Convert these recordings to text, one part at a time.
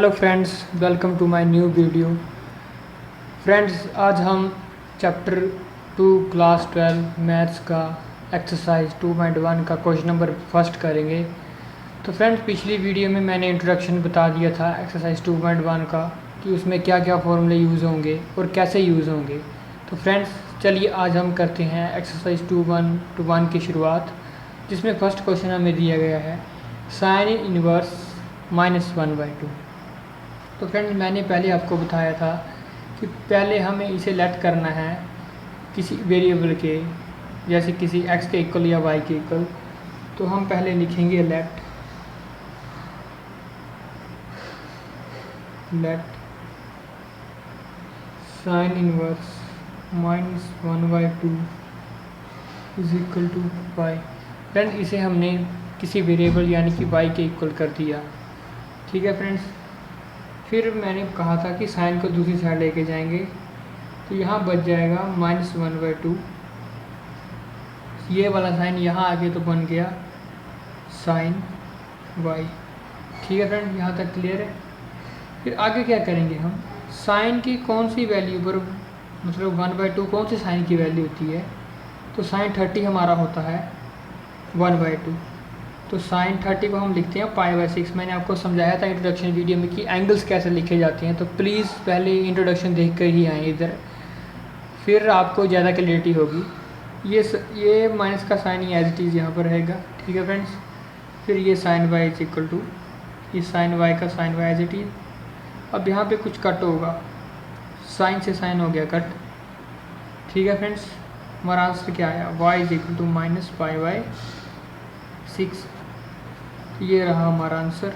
Hello friends, welcome to my new video. Friends, आज हम chapter 2 class 12 maths का exercise 2.1 का क्वेश्चन नंबर फर्स्ट करेंगे। तो फ्रेंड्स, पिछली वीडियो में मैंने इंट्रोडक्शन बता दिया था एक्सरसाइज 2.1 का कि उसमें क्या क्या फॉर्मूले यूज़ होंगे और कैसे यूज़ होंगे। तो फ्रेंड्स, चलिए आज हम करते हैं एक्सरसाइज 2.1 की शुरुआत, जिसमें फर्स्ट क्वेश्चन हमें दिया गया है साइन इनवर्स -1/2। तो फ्रेंड्स, मैंने पहले आपको बताया था कि पहले हमें इसे लेट करना है किसी वेरिएबल के, जैसे किसी x के इक्वल या y के इक्वल। तो हम पहले लिखेंगे let sine inverse -1/2 is equal to y। Friends, इसे हमने किसी वेरिएबल यानी कि y के इक्वल कर दिया। ठीक है फ्रेंड्स, फिर मैंने कहा था कि साइन को दूसरी साइड लेके जाएंगे, तो यहाँ बच जाएगा -1/2। ये वाला साइन यहाँ आके तो बन गया साइन y। ठीक है फ्रेंड, यहाँ तक क्लियर है। फिर आगे क्या करेंगे हम, साइन की कौन सी वैल्यू पर, मतलब 1/2 कौन सी साइन की वैल्यू होती है, तो साइन 30 हमारा होता है 1/2। तो साइन 30 को हम लिखते हैं π/6। मैंने आपको समझाया था इंट्रोडक्शन वीडियो में कि एंगल्स कैसे लिखे जाते हैं, तो प्लीज़ पहले इंट्रोडक्शन देख कर ही आएँ इधर, फिर आपको ज़्यादा क्लियरिटी होगी। ये माइनस का साइन ही एज इट इज़ यहाँ पर रहेगा। ठीक है फ्रेंड्स, फिर ये sine y is equal to ये साइन y का sine y as it is. अब यहाँ पे कुछ कट होगा, साइन से साइन हो गया कट। ठीक है फ्रेंड्स, हमारा आंसर क्या आया, y इज इक्वल टू -π/6। ये रहा हमारा आंसर।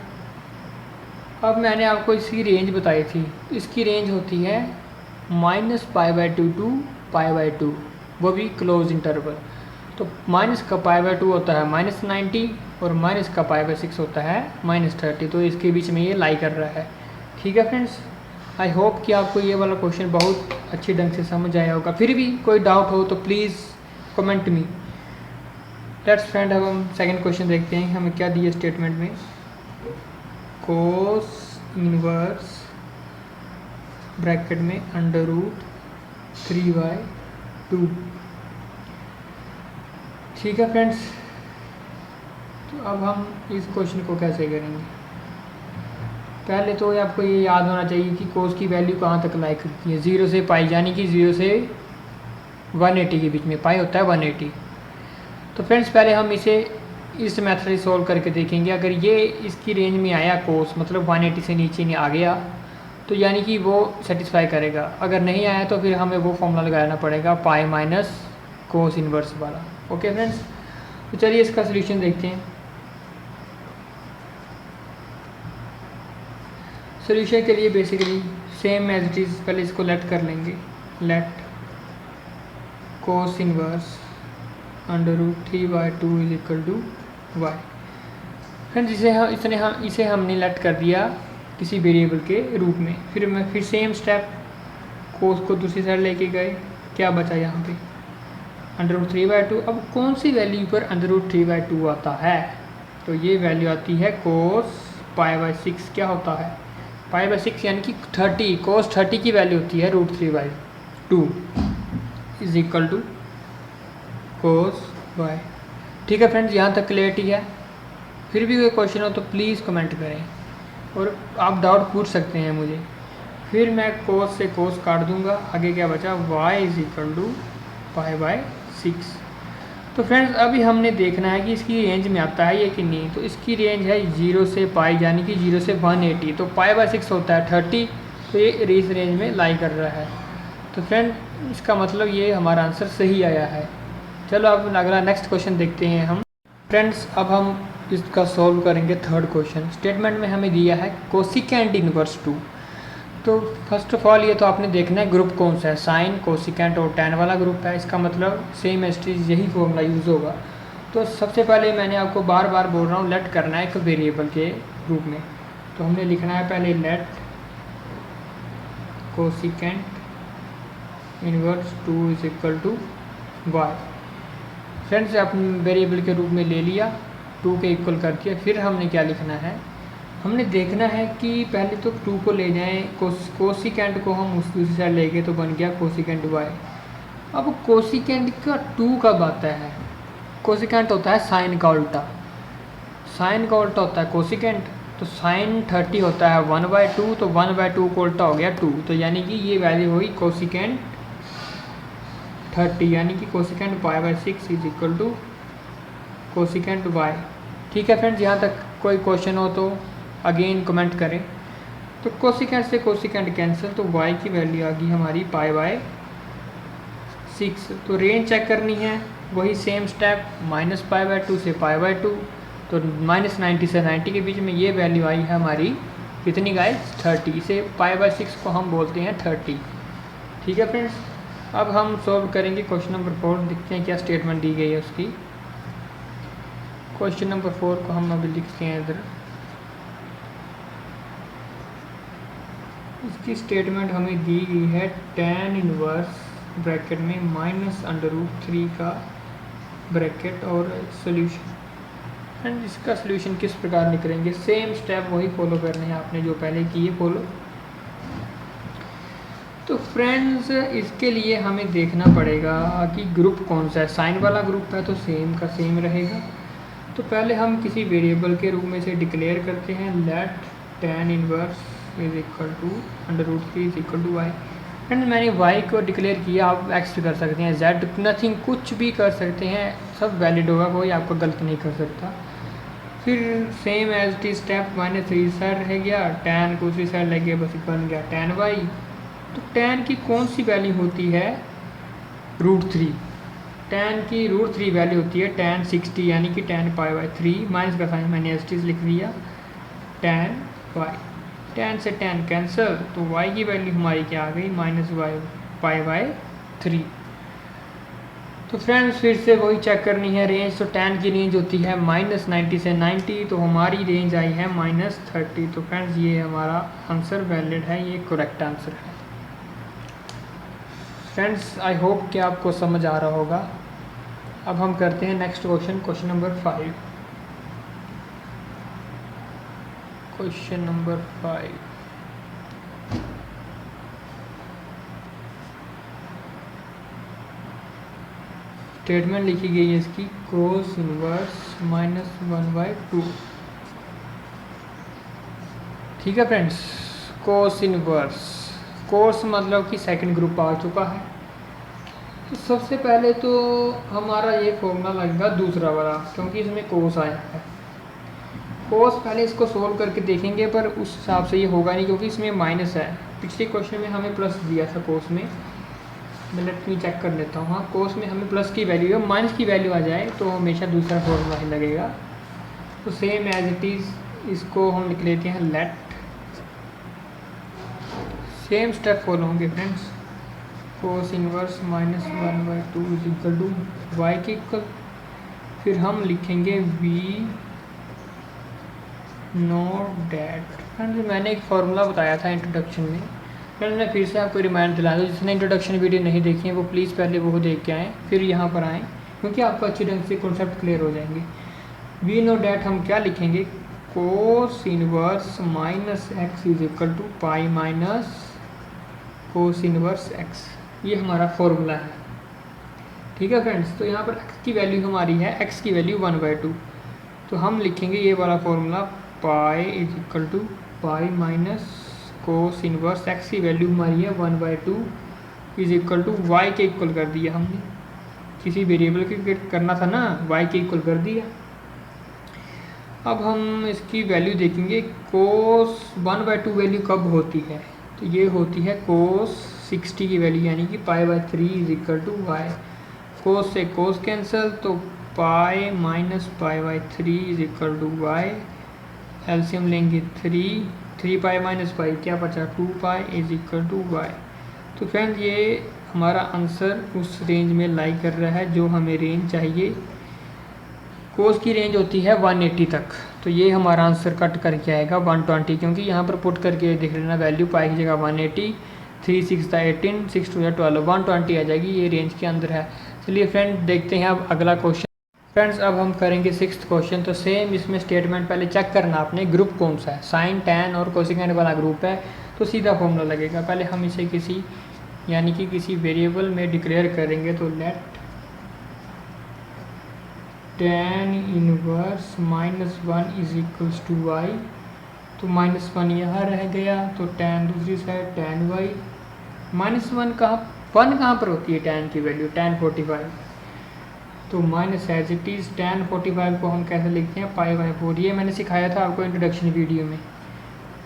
अब मैंने आपको इसकी रेंज बताई थी, इसकी रेंज होती है -π/2 टू π/2, वो भी क्लोज इंटरवल। तो माइनस का π/2 होता है -90 और माइनस का π/6 होता है -30। तो इसके बीच में ये लाई कर रहा है। ठीक है फ्रेंड्स, आई होप कि आपको ये वाला क्वेश्चन बहुत अच्छी ढंग से समझ आया होगा। फिर भी कोई डाउट हो तो please comment me. Let's friend, अब हम सेकंड क्वेश्चन देखते हैं हमें क्या दिया स्टेटमेंट में। कोस इनवर्स ब्रैकेट में √3/2। ठीक है फ्रेंड्स, तो अब हम इस क्वेश्चन को कैसे करेंगे। पहले तो आपको ये याद होना चाहिए कि कोस की वैल्यू कहाँ तक लाई करती है, 0 से पाई, यानी कि 0 से 180 के बीच में। पाई होता है 180। तो फ्रेंड्स, पहले हम इसे इस मेथड से सॉल्व करके देखेंगे। अगर ये इसकी रेंज में आया कोस, मतलब 180 से नीचे नहीं आ गया, तो यानी कि वो सेटिस्फाई करेगा। अगर नहीं आया तो फिर हमें वो फॉर्मूला लगाना पड़ेगा पाई माइनस कोस इनवर्स वाला। ओके फ्रेंड्स, तो चलिए इसका सोल्यूशन देखते हैं। सोल्यूशन के लिए basically same as it is, पहले इसको लेट कर लेंगे। Let cos inverse √3/2 is equal to y। Friends, इसे हमने लेट कर दिया किसी वेरिएबल के रूप में। फिर सेम स्टेप, कोस को दूसरी साइड लेके गए, क्या बचा यहाँ पे √3/2। अब कौन सी वैल्यू पर √3/2 आता है, तो ये वैल्यू आती है कोस π/6। क्या होता है π/6, यानी कि 30। कोस 30 की वैल्यू होती है √3/2 is equal to cos y। ठीक है फ्रेंड्स, यहाँ तक क्लियरिटी है। फिर भी कोई क्वेश्चन हो तो प्लीज़ कमेंट करें और आप डाउट पूछ सकते हैं मुझे। फिर मैं कोस से कोस काट दूंगा, आगे क्या बचा, y इज इक्वल टू π/6। तो फ्रेंड्स, अभी हमने देखना है कि इसकी रेंज में आता है ये कि नहीं। तो इसकी रेंज है 0 से पाई, यानी कि 0 से 180। तो π/6 होता है 30, तो ये इस रेंज में लाई कर रहा है। तो फ्रेंड, इसका मतलब ये हमारा आंसर सही आया है। चलो अब अगला नेक्स्ट क्वेश्चन देखते हैं हम। फ्रेंड्स, अब हम इसका सॉल्व करेंगे थर्ड क्वेश्चन। स्टेटमेंट में हमें दिया है कोसिकेंट इनवर्स 2। तो फर्स्ट ऑफ ऑल ये तो आपने देखना है ग्रुप कौन सा है, साइन, कोसिकेंट और टैन वाला ग्रुप है। इसका मतलब सेम एज यही फॉर्मूला यूज़ होगा। तो सबसे पहले मैंने आपको बार बार बोल रहा हूँ, लेट करना है एक वेरिएबल के रूप में। तो हमने लिखना है पहले let cosecant inverse 2 is equal to y। Friends, आपने वेरिएबल के रूप में ले लिया, 2 के इक्वल कर दिया। फिर हमने क्या लिखना है, हमने देखना है कि पहले तो 2 को ले जाएं, कोसिकेंट को हम उस दूसरी साइड ले गए तो बन गया कोसिकेंट y। अब कोसिकेंट का 2 कब आता है? कोसिकेंट होता है साइन का उल्टा, साइन का उल्टा होता है कोसिकेंट। तो साइन 30 होता है 1/2, तो 1/2 को उल्टा हो गया 2, तो यानी कि ये वैल्यू हुई कोसिकेंट 30, यानी कि cosecant π/6 is equal to cosecant y। ठीक है फ्रेंड्स, यहाँ तक कोई क्वेश्चन हो तो अगेन कमेंट करें। तो कोसिकेंट से कोसिकेंट कैंसिल, तो y की वैल्यू आ गई हमारी π/6। तो रेंज चेक करनी है, वही सेम स्टेप, -π/2 से π/2, तो -90 से 90 के बीच में ये वैल्यू आई है हमारी कितनी गाइस? 30। इसे π/6 को हम बोलते हैं 30। ठीक है फ्रेंड्स, अब हम सॉल्व करेंगे क्वेश्चन नंबर 4, देखते हैं क्या स्टेटमेंट दी गई है उसकी। क्वेश्चन नंबर 4 को हम अभी लिखते हैं इधर। इसकी स्टेटमेंट हमें दी गई है tan इनवर्स ब्रैकेट में -√3 का ब्रैकेट और सॉल्यूशन। एंड इसका सॉल्यूशन किस प्रकार निकलेंगे? सेम स्टेप वही फॉलो करने हैं आपने जो पहले किए फॉलो। तो फ्रेंड्स, इसके लिए हमें देखना पड़ेगा कि ग्रुप कौन सा है। साइन वाला ग्रुप है तो सेम का सेम रहेगा। तो पहले हम किसी वेरिएबल के रूप में से डिक्लेयर करते हैं let tan inverse is equal to √3 is equal to y। And मैंने y को डिक्लेयर किया, आप x कर सकते हैं, z नथिंग, कुछ भी कर सकते हैं, सब वैलिड होगा, कोई आपको गलत नहीं कर सकता। फिर same as T step -3 side रह गया, tan को उसी साइड लगे, बस बन गया tan y। तो tan की कौन सी वैल्यू होती है? √3। tan की √3 वैल्यू होती है tan 60, यानी कि tan π/3, माइनस का साइन मैंने एज टी लिख दिया, tan y। tan से tan कैंसिल, तो y की वैल्यू हमारी क्या आ गई? -π/3। तो फ्रेंड्स, फिर से वही चेक करनी है रेंज। तो tan की रेंज होती है -90 से 90, तो हमारी रेंज आई है -30। तो फ्रेंड्स, ये हमारा आंसर वैलिड है, ये करेक्ट आंसर है। फ्रेंड्स, आई होप कि आपको समझ आ रहा होगा। अब हम करते हैं next question, question number 5। Question number 5, statement लिखी गई है इसकी कोस इनवर्स -1/2। ठीक है फ्रेंड्स, कोस इनवर्स, कोस मतलब कि सेकंड ग्रुप आ चुका है। तो सबसे पहले तो हमारा ये फॉर्मूला लगेगा दूसरा वाला, क्योंकि इसमें कोस आया है। कोस पहले इसको सोल्व करके देखेंगे, पर उस हिसाब से ये होगा नहीं क्योंकि इसमें माइनस है। पिछले क्वेश्चन में हमें प्लस दिया था कोस में, मैं लेट मी चेक कर लेता हूँ। हाँ, कोस में हमें प्लस की वैल्यू है, माइनस की वैल्यू आ जाए तो हमेशा दूसरा फॉर्मूला ही लगेगा। तो सेम एज इट इज़ इसको हम लिख लेते हैं लेट, सेम स्टेप फॉलो होंगे friends. Cos inverse -1/2 is equal to y के इक्वल, फिर हम लिखेंगे वी नो डैट। फ्रेंड्स, मैंने एक फार्मूला बताया था इंट्रोडक्शन में, फ्रेंड्स मैं फिर से आपको रिमाइंड दिला दूँ, जिसने इंट्रोडक्शन वीडियो नहीं देखी है वो प्लीज़ पहले वो देख के आएँ, फिर यहाँ पर आएँ, क्योंकि आपको अच्छी ढंग से कॉन्सेप्ट क्लियर हो जाएंगे। वी नो डैट हम क्या लिखेंगे? Cos inverse -x is equal to pi minus cos inverse x, ये हमारा फॉर्मूला है। ठीक है फ्रेंड्स, तो यहाँ पर x की वैल्यू हमारी है, x की वैल्यू 1/2, तो हम लिखेंगे ये वाला formula pi is equal to pi minus cos inverse x की वैल्यू हमारी है 1/2 इज इक्वल टू y के इक्वल कर दिया हमने, किसी वेरिएबल के करना था ना, y के इक्वल कर दिया। अब हम इसकी वैल्यू देखेंगे, कोस 1/2 वैल्यू कब होती है? तो ये होती है कोस 60 की वैल्यू, यानी कि π/3 is equal to y. Cos से कोस कैंसिल, तो pi minus π/3 is equal to y. LCM लेंगे 3 पाई माइनस पाई क्या बचा? 2 pi is equal to y. तो फ्रेंड्स, ये हमारा आंसर उस रेंज में लाई कर रहा है जो हमें रेंज चाहिए। कोस की रेंज होती है 180 तक, तो ये हमारा आंसर कट करके आएगा 120, क्योंकि यहाँ पर पुट करके देख लेना, वैल्यू पाई की जगह 180, 3 6 18, 6 2 12, 120 आ जाएगी, ये रेंज के अंदर है। चलिए फ्रेंड, देखते हैं अब अगला क्वेश्चन। फ्रेंड्स अब हम करेंगे 6th क्वेश्चन। तो सेम इसमें स्टेटमेंट पहले चेक करना आपने ग्रुप कौन सा है, साइन टैन और कोसेकेंट वाला ग्रुप है तो सीधा फॉर्मूला लगेगा। पहले हम इसे किसी यानी कि किसी वेरिएबल में डिक्लेयर करेंगे। तो let tan inverse -1 is equals to y. तो -1 यहाँ रह गया, तो टैन दूसरी साइड टैन वाई। -1 कहाँ पर होती है टैन की वैल्यू, टैन 45। तो minus as it is tan 45 को हम कैसे लिखते हैं, π/4। ये मैंने सिखाया था आपको इंट्रोडक्शन वीडियो में।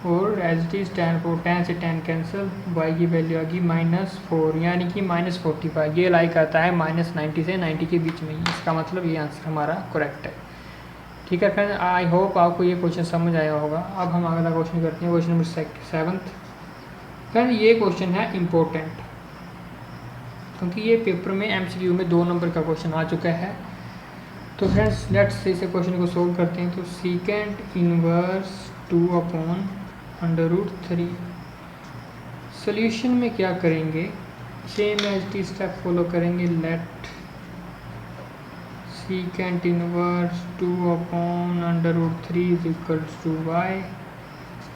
और एज इट इज़ टैन से टैन कैंसिल, y की वैल्यू आ गई -4 यानी कि -45। ये लाई करता है -90 से 90 के बीच में। इसका मतलब ये आंसर हमारा करेक्ट है। ठीक है फ्रेंड, आई होप आपको ये क्वेश्चन समझ आया होगा। अब हम अगला क्वेश्चन करते हैं, क्वेश्चन नंबर 7th। फ्रेंड ये क्वेश्चन है इम्पोर्टेंट क्योंकि ये पेपर में MCQ में 2 नंबर का क्वेश्चन आ चुका है। तो फ्रेंड्स लेट्स इस क्वेश्चन को सोल्व करते हैं। तो सीकेंट इनवर्स 2/√3। सोल्यूशन में क्या करेंगे, same as T step follow करेंगे। Let secant inverse 2/√3 is equals to y।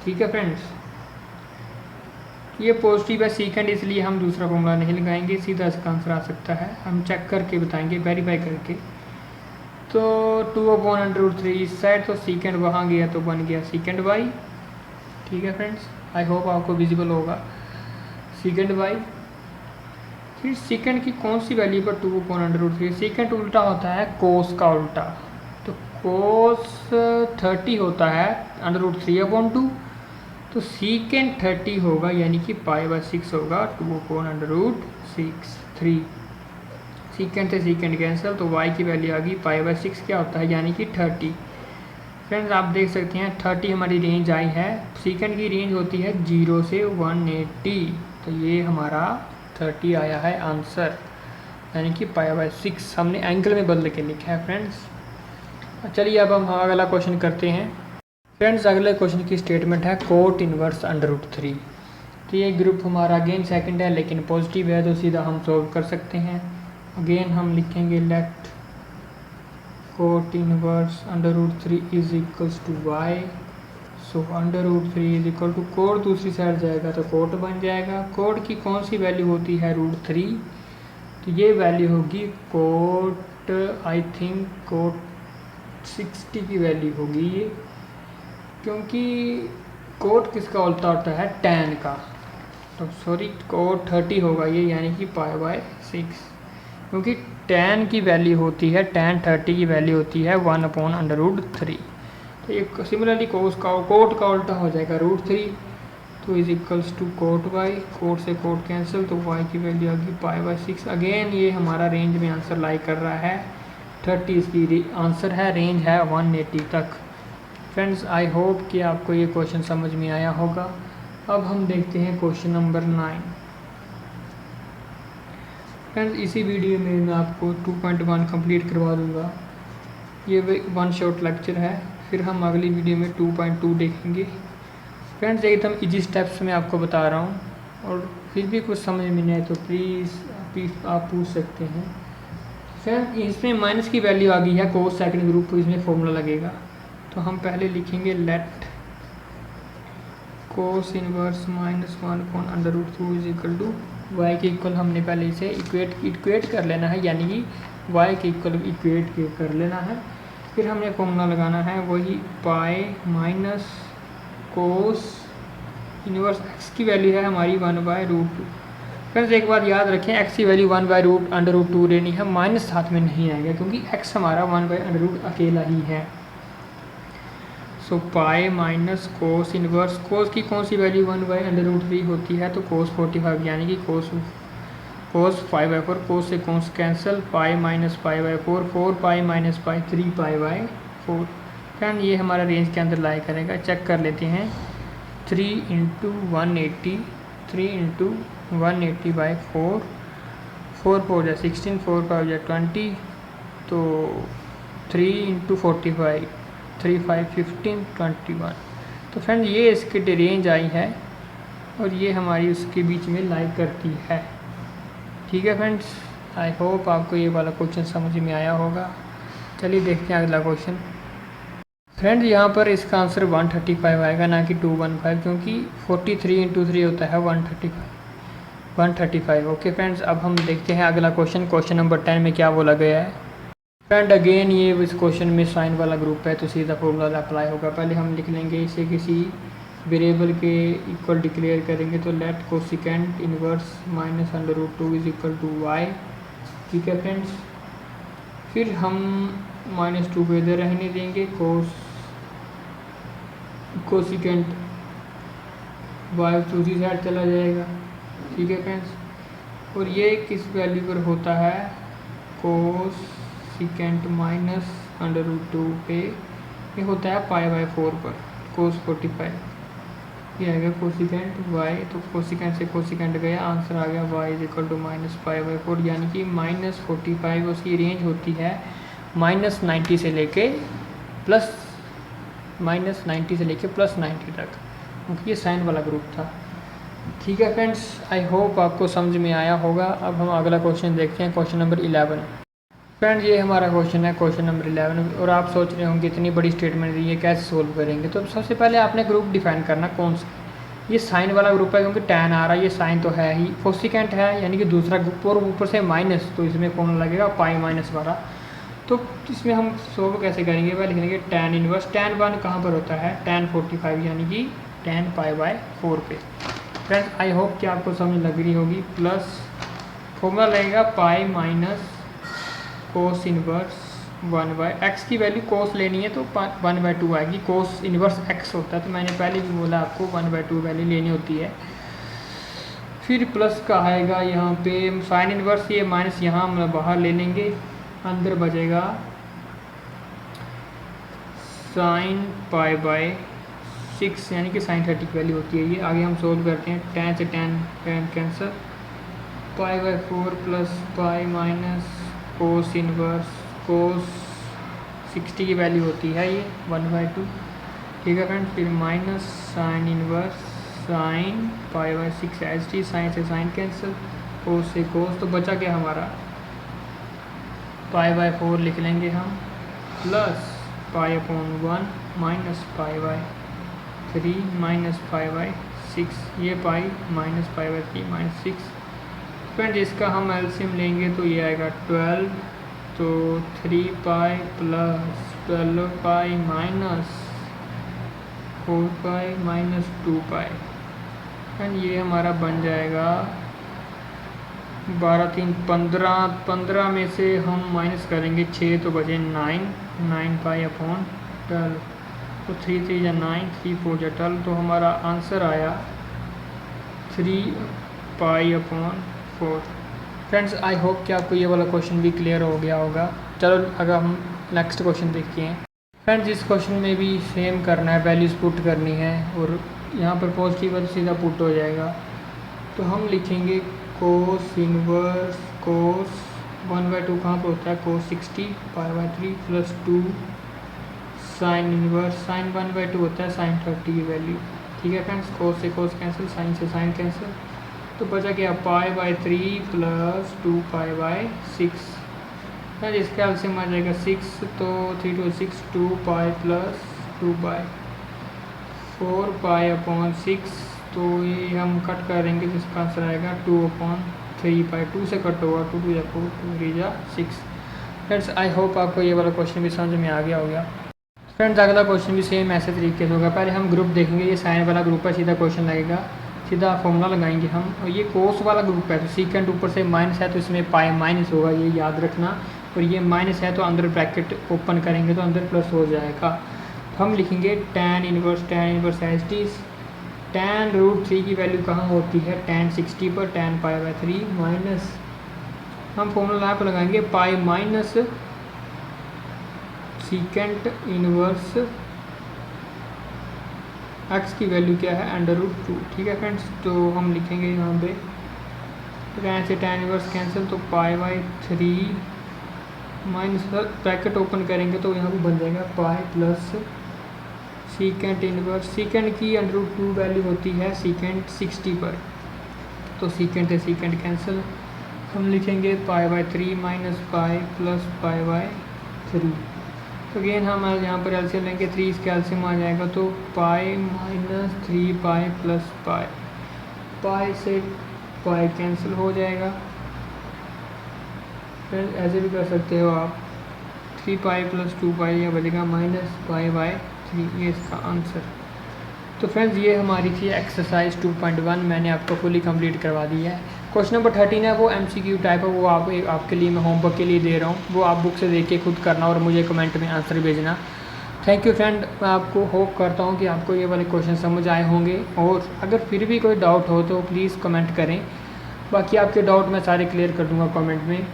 ठीक है फ्रेंड्स, ये पॉजिटिव है सीकेंड, इसलिए हम दूसरा फॉर्मूला नहीं लगाएंगे, सीधा इसका आंसर आ सकता है। हम चेक करके बताएंगे, वेरीफाई करके। तो 2/√3 इस साइड, तो सीकेंड वहाँ गया तो बन गया सीकेंड वाई। ठीक है फ्रेंड्स, आई होप आपको विजिबल होगा सीकेंड वाई। फिर सीकेंड की कौन सी वैल्यू पर 2/√3, सीकेंड उल्टा होता है कोस का उल्टा। तो कोस 30 होता है √3/2। तो सीकेंट 30 होगा यानी कि π/6 होगा 2/√3। सीकेंट से सीकेंट कैंसिल, तो y की वैल्यू आ गई π/6 क्या होता है यानी कि 30। फ्रेंड्स आप देख सकते हैं 30 हमारी रेंज आई है। सीकेंट की रेंज होती है 0 से 180, तो ये हमारा 30 आया है आंसर, यानी कि π/6 हमने एंगल में बदल के लिखा है फ्रेंड्स। चलिए अब हम अगला क्वेश्चन करते हैं। फ्रेंड्स अगले क्वेश्चन की स्टेटमेंट है कोट इनवर्स √3। तो ये ग्रुप हमारा अगेन सेकंड है लेकिन पॉजिटिव है, तो सीधा हम सॉल्व कर सकते हैं। अगेन हम लिखेंगे let cot inverse √3 is equals to y। So √3 is equal to cot दूसरी साइड जाएगा तो कोट बन जाएगा। कोट की कौन सी वैल्यू होती है √3, तो ये वैल्यू होगी कोट, आई थिंक कोट 60 की वैल्यू होगी ये, क्योंकि कोट किसका उल्टा होता है टैन का। तो सॉरी कोट 30 होगा ये यानी कि π/6, क्योंकि टैन की वैल्यू होती है, टैन 30 की वैल्यू होती है 1/√3। तो एक सिमिलरली कोट का उल्टा हो जाएगा √3, तो is equals to cot y। Cot से कोट कैंसिल, तो y की वैल्यू आ गई π/6। अगेन ये हमारा रेंज में आंसर लाई कर रहा है 30, इसकी आंसर है, रेंज है 180 तक। फ्रेंड्स आई होप कि आपको ये क्वेश्चन समझ में आया होगा। अब हम देखते हैं क्वेश्चन नंबर 9। फ्रेंड्स इसी वीडियो में मैं आपको 2.1 कंप्लीट करवा दूंगा, ये 1 शॉर्ट लेक्चर है। फिर हम अगली वीडियो में 2.2 देखेंगे। फ्रेंड्स एकदम इजी स्टेप्स में आपको बता रहा हूँ, और फिर भी कुछ समझ में नहीं आए तो प्लीज़ आप पूछ सकते हैं। फ्रेंड्स इसमें माइनस की वैल्यू आ गई है कोस सेकंड ग्रुप, तो इसमें फॉर्मूला लगेगा। तो हम पहले लिखेंगे let cos inverse -1/√2 is equal to y के इक्वल, हमने पहले इसे इक्वेट कर लेना है, यानी कि y के इक्वल इक्वेट कर लेना है। फिर हमने फॉर्मूला लगाना है वही पाई माइनस कोस इनवर्स x की वैल्यू है हमारी 1/√2। फ्रेंड्स एक बात याद रखें, x की वैल्यू 1/√2 लेनी है, माइनस साथ में नहीं आएगा क्योंकि x हमारा 1/√2 अकेला ही है। सो पाई माइनस कोस इनवर्स, कोस की कौन सी वैल्यू 1/√3 होती है, तो कोस 45 यानी कि कोस 5/4, कोस से cos cancel, pi minus π/4, 4 pi minus pi 3 π/4। Friend ये हमारा रेंज के अंदर लाई करेगा। चेक कर लेते हैं, 3 × 180, 3 × 180/4, 4 4 या 16, 4 5 या 20, तो 3 × 45, 3 5 15 21। तो फ्रेंड ये इसकी रेंज आई है और ये हमारी उसके बीच में लाई करती है। ठीक है फ्रेंड्स, आई होप आपको ये वाला क्वेश्चन समझ में आया होगा। चलिए देखते हैं अगला क्वेश्चन। फ्रेंड्स यहाँ पर इसका आंसर 135 आएगा, ना कि 215, क्योंकि 43 इंटू 3 होता है 135। ओके फ्रेंड्स, अब हम देखते हैं अगला क्वेश्चन। क्वेश्चन नंबर 10 में क्या बोला गया है। फ्रेंड अगेन ये इस क्वेश्चन में साइन वाला ग्रुप है, तो सीधा फॉर्मूला अप्लाई होगा। पहले हम लिख लेंगे इसे किसी वेरिएबल के इक्वल डिक्लेयर करेंगे, तो let cosecant inverse minus under root 2 is equal to y. ठीक है फ्रेंड्स, फिर हम -2 को इधर रहने देंगे, कोसिकेंट वाई दूसरी साइड चला जाएगा। ठीक है फ्रेंड्स, और ये किस वैल्यू पर होता है, कोसिकेंट माइनस अंडर रूट 2 पे ये होता है π/4 पर, कोस 45 ये आएगा कोसिकेंट वाई। तो कोसिकेंट से कोसिकेंट गया, आंसर आ गया y इज इक्वल टू -π/4, यानी कि -45 उसकी रेंज होती है -90 से लेके +90 तक, क्योंकि ये साइन वाला ग्रुप था। ठीक है फ्रेंड्स, आई होप आपको समझ में आया होगा। अब हम अगला क्वेश्चन देखते हैं, क्वेश्चन नंबर 11। फ्रेंड्स ये हमारा क्वेश्चन है, क्वेश्चन नंबर 11, और आप सोच रहे होंगे इतनी बड़ी स्टेटमेंट दी है कैसे सोल्व करेंगे। तो सबसे पहले आपने ग्रुप डिफाइन करना कौन सा। ये साइन वाला ग्रुप है, क्योंकि tan आ रहा है, ये साइन तो है ही, कोसिकेंट है यानी कि दूसरा ग्रुप, और ऊपर से माइनस, तो इसमें कौन लगेगा π- वाला। तो इसमें हम सोल्व कैसे करेंगे, वह लिख लेंगे tan इनवर्स। tan 1 कहाँ पर होता है, tan 45 यानी कि tan π/4 पे। फ्रेंड्स आई होप कि आपको समझ लग रही होगी। प्लस फॉर्मूला लगेगा पाई माइनस कोस इनवर्स 1/x की वैल्यू कोस लेनी है तो 1/2 आएगी। कोस इनवर्स x होता है, तो मैंने पहले भी बोला आपको 1/2 वैल्यू लेनी होती है। फिर प्लस का आएगा यहाँ पे साइन इनवर्स, ये माइनस यहाँ हम बाहर ले लेंगे, अंदर बचेगा साइन π/6 यानी कि साइन 30 की वैल्यू होती है ये। आगे हम सोल्व करते हैं, tan से tan cancel, π/4 plus pi minus cos inverse cos 60 की वैल्यू होती है ये 1/2। ठीक है फ्रेंड, फिर माइनस साइन इनवर्स साइन π/6 एच टी, साइन से साइन कैंसिल, कोस से कोस, तो बचा क्या हमारा π/4 लिख लेंगे हम, प्लस π/1 माइनस π/3 माइनस π/6, ये पाई माइनस π/3 -6। फ्रेंड इसका हम एलसीएम लेंगे तो ये आएगा 12, तो 3π प्लस 12π माइनस 4π माइनस 2π। फ्रेंड ये हमारा बन जाएगा 12 3 15 में से हम माइनस करेंगे 6 तो बचे 9π/12, तो 3 3 या 9, 3 4 या 12, तो हमारा आंसर आया 3π/4। फ्रेंड्स आई होप कि आपको ये वाला क्वेश्चन भी क्लियर हो गया होगा। चलो अगर हम नेक्स्ट क्वेश्चन देखते हैं। फ्रेंड्स इस क्वेश्चन में भी सेम करना है, वैल्यूज़ पुट करनी है, और यहाँ पर पॉजिटिव है तो सीधा पुट हो जाएगा। तो हम लिखेंगे कोस इनवर्स कोस 1/2 कहाँ पर होता है, कोस 60 π/3 प्लस 2 साइन इनवर्स साइन 1/2 होता है साइन 30 की वैल्यू। ठीक है फ्रेंड्स, कोस से कोस कैंसिल, साइन से साइन कैंसिल, तो बचा क्या π/3 प्लस 2π/6। फ्रेंड्स इसका एलसीएम आ जाएगा 6, तो 3 2 6, 2π प्लस 2π 4π/6, तो ये हम कट करेंगे तो इसका आंसर आएगा 2/3π, 2 से कट होगा, 2 2 या 4, 2 3 या 6। फ्रेंड्स आई होप आपको ये वाला क्वेश्चन भी समझ में आ गया होगा। फ्रेंड्स अगला क्वेश्चन भी सेम ऐसे तरीके से होगा। पहले हम ग्रुप देखेंगे, ये साइन वाला ग्रुप है, सीधा क्वेश्चन लगेगा, सीधा फॉर्मूला लगाएंगे हम। और ये कोस वाला ग्रुप है, तो सीकेंट ऊपर से माइनस है तो इसमें पाई माइनस होगा, ये याद रखना। और ये माइनस है तो अंदर ब्रैकेट ओपन करेंगे तो अंदर प्लस हो जाएगा। तो हम लिखेंगे tan inverse H T, tan √3 की वैल्यू कहाँ होती है, tan 60 पर, tan π/3 माइनस, हम फॉर्मूला यहाँ पर लगाएंगे pi minus secant inverse x की वैल्यू क्या है, √2। ठीक है फ्रेंड्स, तो हम लिखेंगे यहाँ पे tan से tan इनवर्स कैंसिल, तो π/3 माइनस ब्रैकेट ओपन करेंगे तो यहाँ पे बन जाएगा pi plus secant inverse, secant की √2 वैल्यू होती है सीकेंट 60 पर, तो सीकेंट है सीकेंट कैंसिल, हम लिखेंगे π/3 माइनस पाई प्लस π/3 3। तो अगेन हम यहाँ पर एलसीएम लेंगे, 3 इसका एलसीएम आ जाएगा तो pi minus 3 pi plus pi, पाई से पाई कैंसिल हो जाएगा। फिर ऐसे भी कर सकते हो आप, 3 पाई प्लस 2 पाई या बचेगा माइनस पाई बाई 3, ये इसका आंसर। तो फ्रेंड्स ये हमारी थी एक्सरसाइज 2.1, मैंने आपको फुली कंप्लीट करवा दी है। क्वेश्चन नंबर 13 है, वो MCQ टाइप है, वो आपके लिए मैं होमवर्क के लिए दे रहा हूँ, वो आप बुक से देख के खुद करना और मुझे कमेंट में आंसर भेजना। थैंक यू फ्रेंड, मैं आपको होप करता हूँ कि आपको ये वाले क्वेश्चन समझ आए होंगे, और अगर फिर भी कोई डाउट हो तो प्लीज़ कमेंट करें, बाकी आपके डाउट मैं सारे क्लियर कर दूँगा कमेंट में।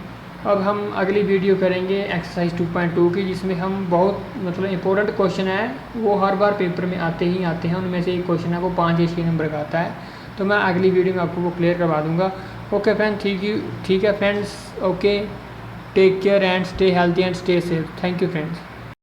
अब हम अगली वीडियो करेंगे एक्सरसाइज 2.2 की, जिसमें हम बहुत मतलब इंपॉर्टेंट क्वेश्चन है, वो हर बार पेपर में आते ही आते हैं, उनमें से एक क्वेश्चन है वो 5 या 6 नंबर का आता है, तो मैं अगली वीडियो में आपको वो क्लियर करवा दूंगा। ओके फ्रेंड, ठीक है friends, okay, take care and stay healthy and stay safe. Thank you friends.